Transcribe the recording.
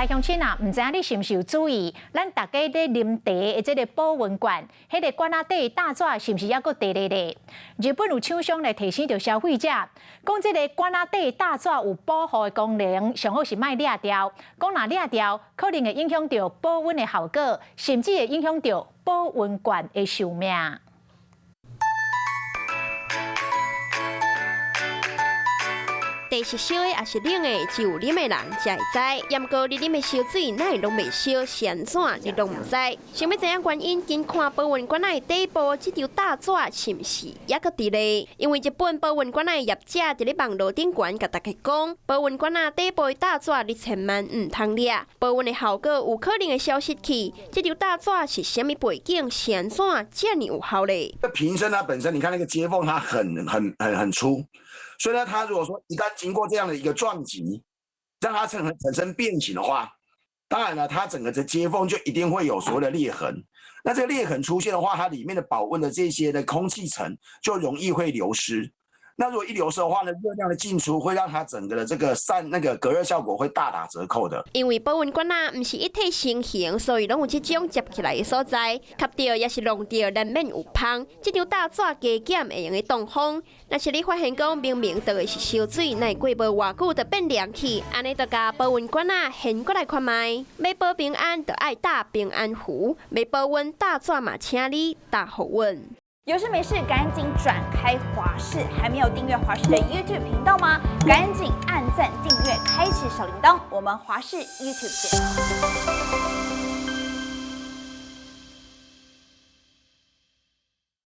来乡亲啊，唔知影你是毋是有注意，咱大家咧啉茶的这个保温罐，迄个罐仔底大纸是毋是还阁滴咧咧？日本有厂商来提醒着消费者，讲这个罐仔底大纸有保护的功能，上好是莫裂掉。讲若裂掉，可能会影响到保温的效果，甚至会影响到保温罐的寿命。茶是烧的，也是冷的，只有啉的人才会知。严过你啉的烧水，哪会拢袂烧？是安怎？你拢唔知。想要知影原因，紧看保温罐仔的底部，这条大纸是毋是也搁伫咧？因为日本保温罐仔的业者伫咧网络顶悬甲大家讲，保温罐仔底部的大纸你千万唔通掠，保温的效果有可能会消失去。这条大纸是虾米背景？是安怎这么有效咧？瓶身它本身，你看那个接缝，它很粗。所以呢，它如果说一旦经过这样的一个撞击，让它产生变形的话，当然了，它整个的接缝就一定会有所谓的裂痕。那这个裂痕出现的话，它里面的保温的这些的空气层就容易会流失。那如果一流失的话呢，热量的进出会让它整个的这个隔热效果会大打折扣的。因为保温罐仔唔是一体成型，所以拢有这种接起来的所在，吸到也是弄到，难免有芳。这张大纸加减会用的挡风。若是你发现讲明明倒的是烧水，乃过无偌久就变凉去，安尼就甲保温罐仔掀过来看卖。要保平安，就爱打平安符；要保温，大纸嘛，请你打好温。有事没事赶紧转开华视，还没有订阅华视的 YouTube 频道吗？赶紧按赞、订阅、开启小铃铛，我们华视 YouTube 见。